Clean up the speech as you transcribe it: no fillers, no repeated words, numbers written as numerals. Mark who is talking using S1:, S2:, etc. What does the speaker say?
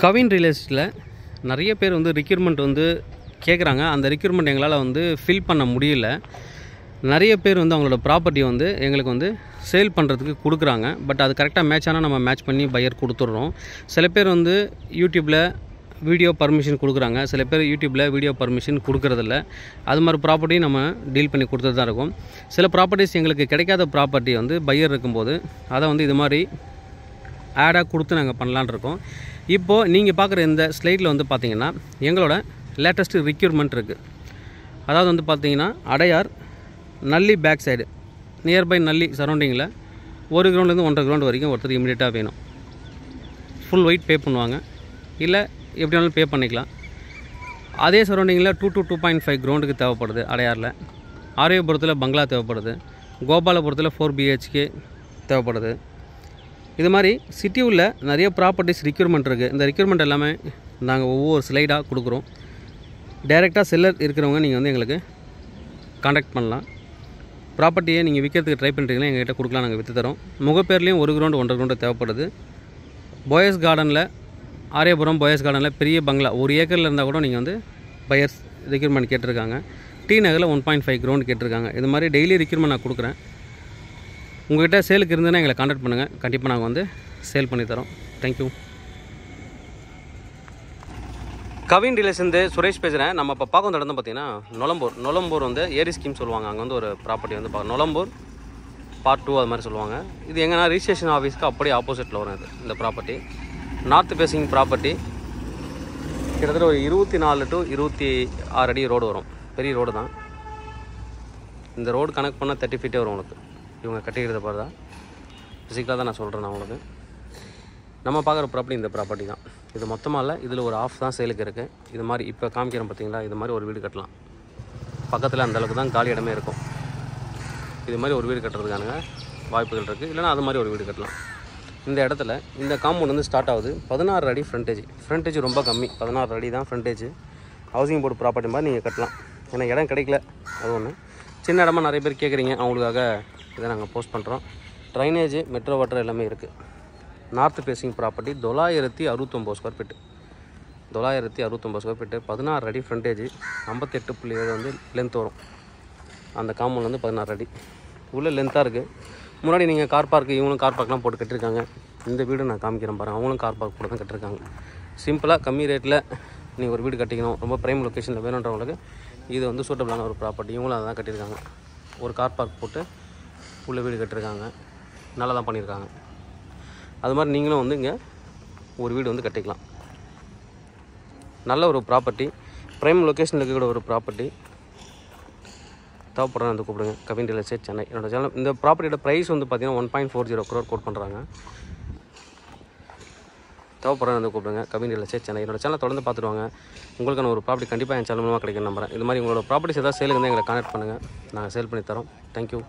S1: Kavin real எஸ்டேட்டில் நிறைய பேர் வந்து ரிக்யூர்மெண்ட் வந்து கேட்குறாங்க. அந்த ரிக்யூர்மெண்ட் எங்களால் வந்து ஃபில் பண்ண முடியல. நிறைய பேர் வந்து அவங்களோட ப்ராப்பர்ட்டி வந்து எங்களுக்கு வந்து சேல் பண்ணுறதுக்கு கொடுக்குறாங்க. பட் அது கரெக்டாக மேட்ச் ஆனால் நம்ம மேட்ச் பண்ணி பையர் கொடுத்துட்றோம். சில பேர் வந்து யூடியூப்பில் வீடியோ பர்மிஷன் கொடுக்குறாங்க, சில பேர் யூடியூப்பில் வீடியோ பர்மிஷன் கொடுக்குறதில்ல. அது மாதிரி ப்ராப்பர்ட்டியும் நம்ம டீல் பண்ணி கொடுத்துட்டு தான் இருக்கும். சில ப்ராப்பர்ட்டிஸ் எங்களுக்கு கிடைக்காத ப்ராப்பர்ட்டி வந்து பையர் இருக்கும்போது அதை வந்து இது மாதிரி ஆடாக கொடுத்து நாங்கள் பண்ணலான்னு இருக்கோம். இப்போது நீங்கள் பார்க்குற இந்த ஸ்லைடில் வந்து பார்த்திங்கன்னா எங்களோட லேட்டஸ்ட்டு ரிக்யூர்மெண்ட் இருக்குது. அதாவது வந்து பார்த்திங்கன்னா அடையார் நல்லி பேக் சைடு நியர்பை நல்லி சரௌண்டிங்கில் 1 கிரவுண்ட்லேருந்து 1.5 கிரவுண்ட் வரைக்கும் ஒருத்தர் இமீடியட்டாக வேணும். ஃபுல் ஒயிட் பே பண்ணுவாங்க, இல்லை எப்படி வேணாலும் பே பண்ணிக்கலாம். அதே சரௌண்டிங்கில் 2 to 2.5 கிரவுண்டுக்கு தேவைப்படுது. அடையாரில் ஆரியபுரத்தில் பங்களா தேவைப்படுது, கோபாலபுரத்தில் 4 BHK தேவைப்படுது. இது மாதிரி சிட்டி உள்ள நிறைய ப்ராப்பர்ட்டிஸ் ரிக்யூர்மெண்ட் இருக்குது. இந்த ரிக்யூர்மெண்ட் எல்லாமே நாங்கள் ஒவ்வொரு ஸ்லைடாக கொடுக்குறோம். டைரெக்டாக செல்லர் இருக்கிறவங்க நீங்கள் வந்து எங்களுக்கு காண்டாக்ட் பண்ணலாம். ப்ராப்பர்ட்டியை நீங்கள் விற்கிறதுக்கு ட்ரை பண்ணுறீங்கன்னா எங்கள்கிட்ட கொடுக்கலாம், நாங்கள் விற்று தரோம். முகப்பேர்லேயும் 1 கிரவுண்டு 1.5 கிரவுண்டு தேவைப்படுது. போயஸ் கார்டனில் ஆரியபுரம் போயஸ் கார்டனில் பெரிய பங்களா 1 ஏக்கரில் இருந்தால் கூட நீங்கள் வந்து பையர்ஸ் ரிக்யூர்மெண்ட் கேட்டிருக்காங்க. டி நகரில் 1.5 கிரவுண்டு கேட்டிருக்காங்க. இது மாதிரி டெய்லி ரிக்யூர்மெண்ட் நான் கொடுக்குறேன். உங்கள்கிட்ட சேலுக்கு இருந்ததுன்னா எங்களை காண்டாக்ட் பண்ணுங்கள், கண்டிப்பாக நாங்கள் வந்து சேல் பண்ணி தரோம். தேங்க்யூ. கவின் ரிலேஷன் சுரேஷ் பேசுகிறேன். நம்ம இப்போ பார்க்க இடம் பார்த்தீங்கன்னா நொலம்பூர் வந்து ஏரி ஸ்கீம் சொல்லுவாங்க. அங்கே வந்து ஒரு ப்ராப்பர்ட்டி வந்து நொலம்பூர் பார்ட் 2 அது மாதிரி சொல்லுவாங்க. இது எங்கன்னா ரிஜிஸ்ட்ரேஷன் ஆஃபீஸ்க்கு அப்படியே ஆப்போசிட்டில் வரும். இது இந்த ப்ராப்பர்ட்டி நார்த் ஃபேஸிங் ப்ராப்பர்ட்டி. கிட்டத்தட்ட ஒரு 24 to 26 அடி ரோடு வரும். பெரிய ரோடு தான். இந்த ரோடு கனெக்ட் பண்ணால் 30 feet வரும் உங்களுக்கு. இவங்க கட்டிக்கிறத பாரு தான் ஃபிசிக்கலாக தான் நான் சொல்கிறேன். நான் உங்களுக்கு நம்ம பார்க்குற ப்ராப்பர்ட்டி இந்த ப்ராப்பர்ட்டி தான். இது மொத்தமாக இல்லை, இதில் ஒரு ஆஃப் தான் சேலுக்கு இருக்குது. இது மாதிரி இப்போ காமிக்கிறேன் பார்த்தீங்களா, இது மாதிரி ஒரு வீடு கட்டலாம். பக்கத்தில் அந்தளவுக்கு தான் காலி இடமே இருக்கும். இது மாதிரி ஒரு வீடு கட்டுறதுக்கான வாய்ப்புகள் இருக்குது. இல்லைனா அது மாதிரி ஒரு வீடு கட்டலாம். இந்த இடத்துல இந்த காம்பவுண்ட் வந்து ஸ்டார்ட் ஆகுது 16 அடி ஃப்ரண்டேஜ் ரொம்ப கம்மி. 16 அடி தான் ஃப்ரண்டேஜ். ஹவுசிங் போர்டு ப்ராப்பர்ட்டி மாதிரி நீங்கள் கட்டலாம். ஏன்னா இடம் கிடைக்கல, அது ஒன்று. சின்ன இடமா நிறைய பேர் கேட்குறீங்க, அவங்களுக்காக இதை நாங்கள் போஸ்ட் பண்ணுறோம். ட்ரைனேஜ் மெட்ரோ வாட்டர் எல்லாமே இருக்குது. North facing property 969 square feet. 969 square feet, 16 அடி ஃப்ரண்டேஜ், 58.7 வந்து லென்த் வரும். அந்த காம்பவுண்ட் வந்து 16 அடி உள்ள லென்த்தாக இருக்குது. முன்னாடி நீங்கள் கார் பார்க்கு, இவங்களும் கார் பார்க்லாம் போட்டு கட்டியிருக்காங்க. இந்த வீடு நான் காமிக்கிறேன் பாருங்கள், அவங்களும் கார் பார்க் போட்டு தான் கட்டியிருக்காங்க. சிம்பிளாக கம்மி ரேட்டில் நீங்கள் ஒரு வீடு கட்டிக்கணும், ரொம்ப ப்ரைம் லொக்கேஷனில் வேணுன்றவங்களுக்கு இது வந்து சூட்டபிளான ஒரு ப்ராப்பர்ட்டி. இவங்களும் அதை தான் கட்டியிருக்காங்க. ஒரு கார் பார்க் போட்டு உள்ள வீடு கட்டியிருக்காங்க, நல்லா தான் பண்ணியிருக்காங்க. அது மாதிரி நீங்களும் வந்து இங்கே ஒரு வீடு வந்து கட்டிக்கலாம். நல்ல ஒரு ப்ராப்பர்ட்டி, ப்ரைம் லொக்கேஷனில் இருக்கக்கூடிய ஒரு ப்ராப்பர்ட்டி. தேவைப்படுறேன் வந்து கூப்பிடுங்க. கவின் ரியல் எஸ்டேட் சென்னை என்னோட சேனல். இந்த ப்ராப்பர்ட்டியோட ப்ரைஸ் வந்து பார்த்திங்கன்னா 1.40 crore கோட் பண்ணுறாங்க. தேவைப்படுறேன் வந்து கூப்பிடுங்க. கவின் ரியல் எஸ்டேட் சென்னை என்னோட சேனல் தொடர்ந்து பார்த்துருவாங்க. உங்களுக்கான ஒரு ப்ராப்பர்ட்டி கண்டிப்பாக என் சேனல் மூலமாக கிடைக்கும் நம்புறேன். இது மாதிரி உங்களோட ப்ராப்பர்ட்டிஸ் ஏதாவது சேலுக்கு வந்து எங்களை கான்டாக்ட் பண்ணுங்கள், நாங்கள் சேல் பண்ணி தரோம். தேங்க்யூ.